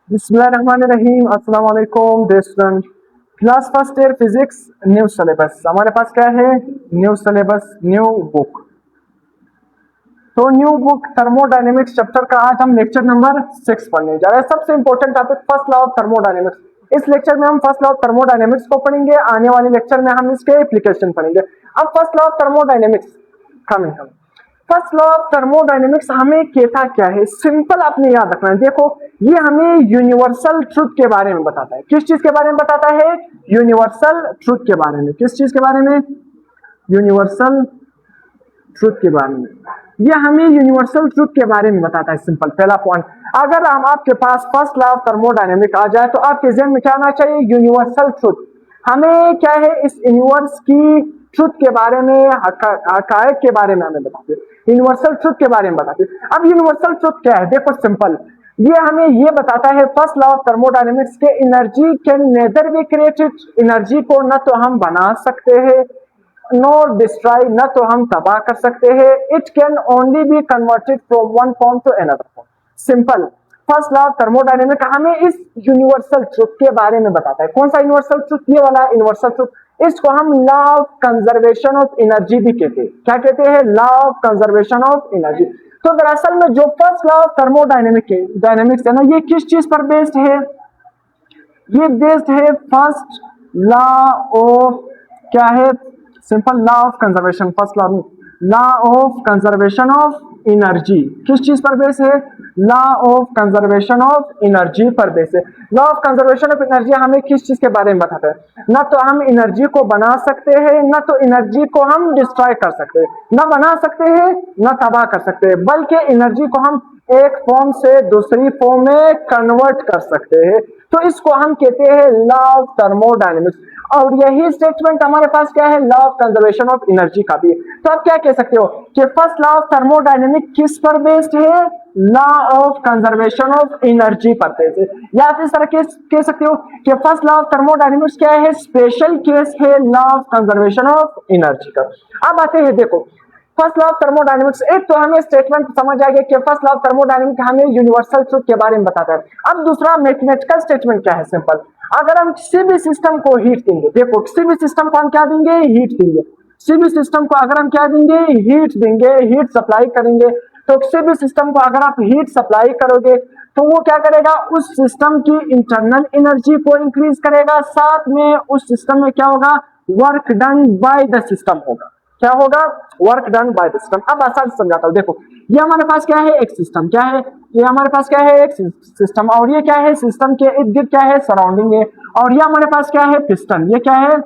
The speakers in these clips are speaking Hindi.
बिस्मिल्लाहिर्रहमानिर्रहीम। अस्सलाम वालेकुम dear student. Class first year physics new syllabus हमारे पास क्या है? New syllabus, new book. तो न्यू बुक थर्मोडायनेमिक्स चैप्टर का आज हम लेक्चर नंबर 6 पढ़ने जा रहे हैं। सबसे important topic first law of thermodynamics. इस लेक्चर में हम फर्स्ट लॉ ऑफ थर्मोडायनेमिक्स को पढ़ेंगे, आने वाले लेक्चर में हम इसके एप्लीकेशन पढ़ेंगे। अब first law of thermodynamics coming. First law of thermodynamics हमें कहता क्या है? सिंपल आपने याद रखना है। देखो, ये हमें यूनिवर्सल ट्रुथ के बारे में बताता है। किस चीज के बारे में बताता है? यूनिवर्सल ट्रुथ के बारे में। किस चीज के बारे में? यूनिवर्सल ट्रुथ के बारे में। ये हमें यूनिवर्सल ट्रुथ के बारे में बताता है। सिंपल पहला पॉइंट। अगर हम आपके पास फर्स्ट लॉ ऑफ थर्मोडायनेमिक्स आ जाए तो आपके जहन में क्या आना चाहिए? Universal truth. हमें क्या है? इस यूनिवर्स की ट्रुथ के बारे में, हकायक के बारे में हमें बताते हैं। यूनिवर्सल ट्रुथ के बारे में बताते हैं। अब यूनिवर्सल ट्रुथ क्या है? देखो सिंपल, ये हमें ये बताता है फर्स्ट लॉ ऑफ थर्मोडायनेमिक्स के energy can nether be created. Energy को न तो हम बना सकते हैं, नॉर डिस्ट्रॉय, न तो हम तबाह कर सकते हैं। It can only be converted from one form to another form. Simple, first law of thermodynamics हमें इस यूनिवर्सल ट्रुथ के बारे में बताता है। कौन सा यूनिवर्सल ट्रुथ? ये वाला यूनिवर्सल ट्रुथ। इसको हम law of conservation of energy भी कहते हैं। क्या कहते हैं? Law of conservation of energy. तो दरअसल में जो फर्स्ट लॉ ऑफ थर्मोडायनेमिक्स है ना, ये किस चीज पर बेस्ड है? ये बेस्ड है फर्स्ट लॉ ऑफ, क्या है? Simple law of conservation. First law में law of conservation of energy किस चीज पर बेस है? Law of conservation of energy पर बेस है। Law of conservation of energy हमें किस चीज के बारे में बताता है? ना तो हम एनर्जी को बना सकते हैं, ना तो एनर्जी को हम डिस्ट्रॉय कर सकते हैं। ना बना सकते हैं, ना तबाह कर सकते हैं, बल्कि एनर्जी को हम एक फॉर्म से दूसरी फॉर्म में कन्वर्ट कर सकते हैं। तो इसको हम कहते हैं लॉ ऑफ थर्मोडायनेमिक्स। और यही स्टेटमेंट हमारे पास क्या है? Law of conservation of energy का भी। तो आप क्या कह सकते हो कि फर्स्ट लॉ ऑफ थर्मोडायनेमिक्स किस पर बेस्ड है? Law of conservation of energy पर बेस्ड है। या फिर इस तरह कह सकते हो कि फर्स्ट लॉ ऑफ थर्मोडायनेमिक्स क्या है? स्पेशल केस है law of conservation of energy का। अब आते हैं, देखो फर्स्ट लॉ ऑफ थर्मोडायनेमिक्स। एक तो हमें स्टेटमेंट समझ आ गया कि फर्स्ट लॉ ऑफ थर्मोडायनेमिक्स हमें यूनिवर्सल ट्रुथ के बारे में बताता है। अब दूसरा मैथमेटिकल स्टेटमेंट क्या है? सिंपल, अगर हम किसी भी सिस्टम को हीट देंगे, देखो किसी भी सिस्टम को हम क्या देंगे? हीट देंगे। किसी भी सिस्टम को अगर हम क्या देंगे? हीट देंगे, हीट सप्लाई करेंगे। तो किसी भी सिस्टम को अगर आप हीट सप्लाई करोगे तो वो क्या करेगा? उस सिस्टम की इंटरनल एनर्जी को इंक्रीज करेगा, साथ में उस सिस्टम में क्या होगा? Work done by the system होगा। क्या होगा? Work done by the system. अब आसान से समझाता हूं। देखो, ये हमारे पास क्या है? एक सिस्टम। क्या है ये? हमारे पास क्या है? एक सिस्टम। और ये क्या है? सिस्टम के इर्द गिर्द क्या है? सराउंडिंग है। और ये हमारे पास क्या है? पिस्टन। ये क्या है?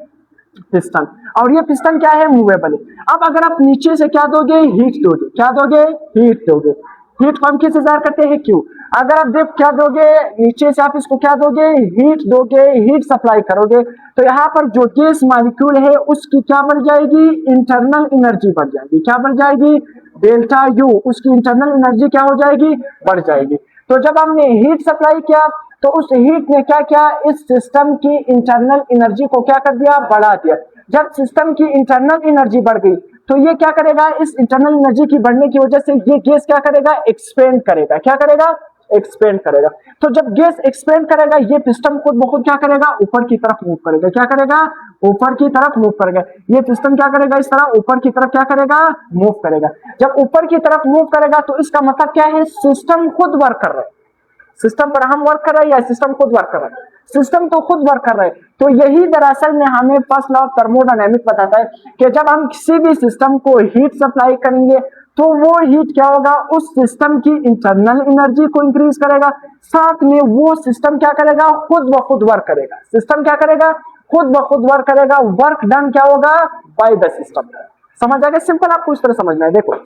पिस्टन। और ये पिस्टन क्या है? मूवेबल है। अब अगर आप नीचे से क्या दोगे? हीट दोगे। क्या दोगे? हीट दोगे। हीट को हम किस इंतजार करते हैं? क्यों? अगर आप देख क्या दोगे? नीचे से आप इसको क्या दोगे? हीट दोगे, हीट सप्लाई करोगे। तो यहाँ पर जो गैस मॉलिक्यूल है उसकी क्या बढ़ जाएगी? इंटरनल एनर्जी बढ़ जाएगी। क्या बढ़ जाएगी? Delta U. उसकी इंटरनल एनर्जी क्या हो जाएगी? बढ़ जाएगी। तो जब हमने हीट सप्लाई किया तो उस हीट ने क्या किया? इस सिस्टम की इंटरनल एनर्जी को क्या कर दिया? बढ़ा दिया। जब सिस्टम की इंटरनल एनर्जी बढ़ गई तो ये क्या करेगा? इस इंटरनल एनर्जी की बढ़ने की वजह से ये गैस क्या करेगा? एक्सपेंड करेगा। क्या करेगा? एक्सपेंड करेगा। तो जब गैस एक्सपेंड करेगा, ये पिस्टन खुद ब खुद क्या करेगा? ऊपर की तरफ मूव करेगा। क्या करेगा? ऊपर की तरफ मूव करेगा। ये पिस्टन क्या करेगा? इस तरह ऊपर की तरफ क्या करेगा? मूव करेगा। जब ऊपर की तरफ मूव करेगा तो इसका मतलब क्या है? सिस्टम खुद वर्क कर रहा है। सिस्टम पर हम वर्क कर रहे हैं या सिस्टम खुद वर्क कर रहा है? सिस्टम तो खुद वर्क कर रहा है। तो यही दरअसल में हमें फर्स्ट लॉ ऑफ थर्मोडायनेमिक्स बताता है कि जब हम किसी भी सिस्टम को हीट सप्लाई करेंगे तो वो हीट क्या होगा? उस सिस्टम की इंटरनल एनर्जी को इंक्रीज करेगा, साथ में वो सिस्टम क्या करेगा? खुद ब खुद वर्क करेगा। सिस्टम क्या करेगा? खुद ब खुद वर्क करेगा। वर्क डन क्या होगा? Bye the system. समझ आ गया? सिंपल, आपको इस तरह समझना है। देखो,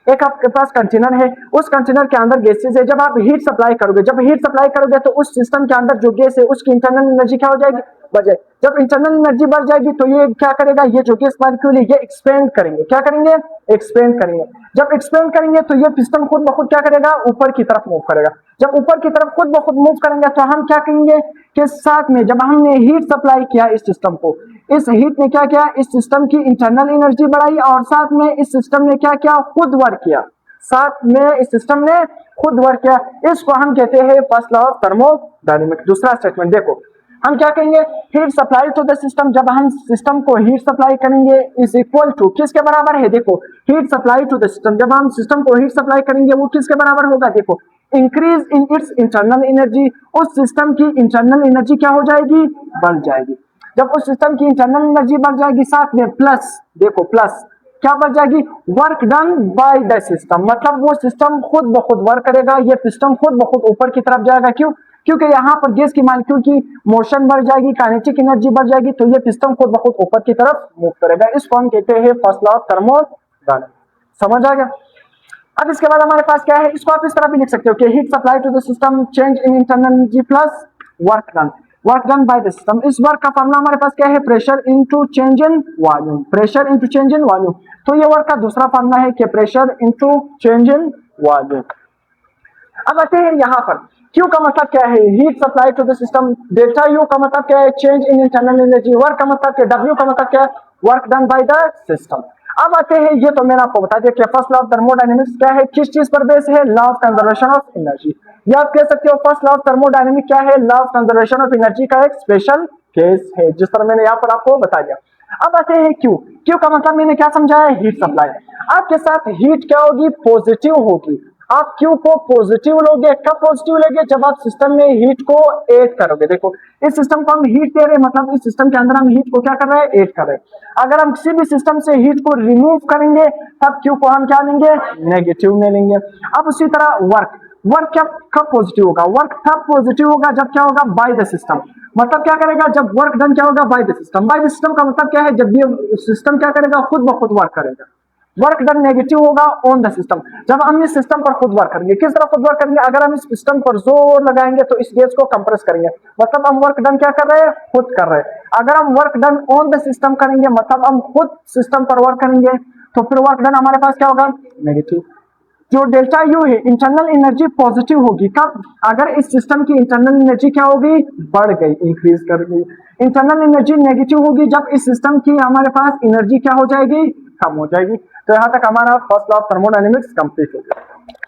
एक आपके पास कंटेनर है, उस कंटेनर के अंदर गैसेस है। जब आप हीट सप्लाई करोगे, जब हीट सप्लाई करोगे तो उस सिस्टम के अंदर जो गैस है उसकी इंटरनल एनर्जी क्या हो जाएगी? बढ़ जाएगी। जब इंटरनल एनर्जी बढ़ जाएगी तो ये क्या करेगा? ये जो गैस मॉलिक्यूल है ये एक्सपेंड करेंगे। क्या करेंगे? एक्सपेंड करेंगे। जब एक्सपेंड करेंगे तो ये पिस्टन खुद ब खुद क्या करेगा? ऊपर की तरफ मूव करेगा। जब ऊपर की तरफ खुद ब खुद मूव करेंगे तो हम क्या करेंगे कि साथ में जब हमने हीट सप्लाई किया इस सिस्टम को, इस हीट ने क्या किया? इस सिस्टम की इंटरनल एनर्जी बढ़ाई और साथ में इस सिस्टम ने क्या किया? खुद वर्क किया। साथ में इस सिस्टम ने खुद वर्क किया, इसको हम कहते हैं फर्स्ट लॉ ऑफ थर्मोडायनेमिक्स। दूसरा स्टेटमेंट देखो, हम क्या कहेंगे, heat supply to the system, जब हम सिस्टम को हीट सप्लाई करेंगे इज इक्वल टू, किसके बराबर है, देखो heat supply to the system, जब हम सिस्टम को हीट सप्लाई करेंगे वो किसके बराबर होगा, देखो increase in its internal energy, उस सिस्टम की इंटरनल एनर्जी क्या हो जाएगी, बढ़ जाएगी। जब उस सिस्टम की इंटरनल एनर्जी बढ़ जाएगी, साथ में प्लस, देखो प्लस क्या बढ़ जाएगी, work done by the system, मतलब वो सिस्टम खुद ब खुद वर्क करेगा, ये सिस्टम खुद ब खुद ऊपर की तरफ जाएगा। क्यों, क्योंकि यहाँ पर गैस की मॉलिक्यूल की मोशन बढ़ जाएगी, काइनेटिक एनर्जी बढ़ जाएगी, तो ये सिस्टम खुद ब खुद ऊपर की तरफ मूव करेगा। इसको हम कहते हैं फर्स्ट लॉ ऑफ थर्मोडायनेमिक्स। समझ आ गया। अब इसके बाद हमारे पास क्या है, इसको आप इस तरह भी लिख सकते हो कि heat supply to the system, change in internal energy plus work done, work done by the system. इस वर्क का फॉर्मूला हमारे पास क्या है, pressure into change in volume, pressure into change in volume. तो ये वर्क का दूसरा फॉर्मूला है कि pressure into change in volume. अब आते हैं यहाँ पर, Q का मतलब क्या है, heat supply to the system, delta U का मतलब क्या है, change in internal energy, work का मतलब क्या, W का मतलब क्या है, work done by the system. अब आते हैं, ये तो मैंने आपको बता दिया कि फर्स्ट लॉ ऑफ थर्मोडायनेमिक्स क्या है, किस चीज पर बेस है, law of conservation of energy. या आप कह सकते हो फर्स्ट लॉ ऑफ थर्मोडायनेमिक्स क्या है, law of conservation of energy का एक स्पेशल केस है, जिस तरह मैंने यहाँ पर आपको बता दिया। अब आते हैं Q का मतलब मैंने क्या समझाया, हीट सप्लाई। आपके साथ हीट क्या होगी, पॉजिटिव होगी। आप Q को पॉजिटिव लोगे, कब पॉजिटिव लोगे, जब आप सिस्टम में हीट को ऐड करोगे। देखो इस सिस्टम को हम हीट दे रहे हैं, मतलब इस सिस्टम के अंदर हम हीट को क्या कर रहे हैं, ऐड कर रहे हैं। अगर हम किसी भी सिस्टम से हीट को रिमूव करेंगे तब Q को हम क्या लेंगे, नेगेटिव में लेंगे। अब उसी तरह वर्क क्या कब पॉजिटिव होगा, वर्क तब पॉजिटिव होगा जब क्या होगा, बाय द सिस्टम, मतलब क्या करेगा, जब वर्क डन क्या होगा, bye the system. Bye the system का मतलब क्या है, जब ये सिस्टम क्या करेगा, खुद ब खुद वर्क करेगा। वर्क डन नेगेटिव होगा ऑन द सिस्टम, जब हम इस सिस्टम पर खुद वर्क करेंगे। किस तरह खुद वर्क करेंगे, अगर हम इस सिस्टम पर जोर लगाएंगे तो इस गैस को कंप्रेस करेंगे, मतलब हम वर्क डन क्या कर रहे हैं, खुद कर रहे हैं। अगर हम work done on the system करेंगे, मतलब हम खुद सिस्टम पर वर्क करेंगे, तो फिर वर्क डन हमारे पास क्या होगा, नेगेटिव। जो डेल्टा यू है, इंटरनल एनर्जी पॉजिटिव होगी कब, अगर इस सिस्टम की इंटरनल एनर्जी क्या होगी, बढ़ गई, इंक्रीज कर गई। इंटरनल एनर्जी नेगेटिव होगी जब इस सिस्टम की हमारे पास एनर्जी क्या हो जाएगी, कम हो जाएगी। तो यहाँ तक हमारा first law of thermodynamics complete हो गया।